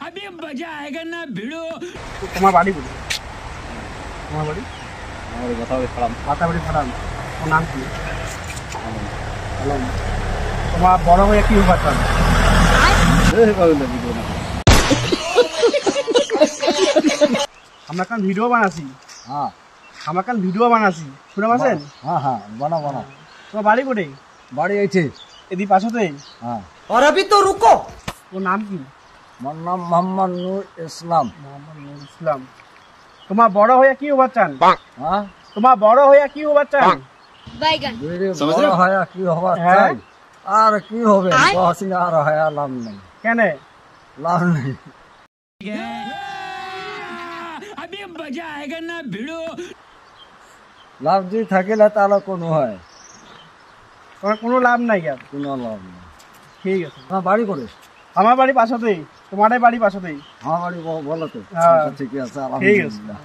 अभी मजा आएगा ना भिड़ो। তোমার বাড়ি কোথায়? তোমার বাড়ি আমার বাতাবি ফার্ম। বাতাবাড়ি ফার্ম। তোমার নাম কি? আলম। তোমার বড় হয়ে কি হবার চান? আমরা কান ভিডিও বানাছি। হ্যাঁ আমরা কান ভিডিও বানাছি, শুনে পাচ্ছেন? হ্যাঁ হ্যাঁ বানা বানা। তোমার বাড়ি কোথায়? বাড়ি আছে। এদি পাশতেই। হ্যাঁ और अभी तो रुको। ওর নাম কি? আমার নাম মোহাম্মদ নূর ইসলাম। মোহাম্মদ নুরুল ইসলাম। তোমার বড় হয়ে কি হবার চান? হ্যাঁ তোমার বড় হয়ে কি হবার চান? বড় হয় কি হবার হ্যাঁ? চাই? আর কি হবে? বসি আর হয় লাভ নেই, কেন? লাভ নেই। अभी मजा आएगा ना भिड़ो। লাভ যদি থাকিলে তাহলে কোনো হয়, তোমার কোনো লাভ নাই আর। কোনো লাভ নেই। ঠিক আছে। আমার বাড়ি করে, আমার বাড়ি পাশতেই, তোমার বাড়ি পাশতেই। আমার বাড়ি বলো তো। হ্যাঁ। ঠিক আছে, ঠিক আছে। আলহামদুলিল্লাহ।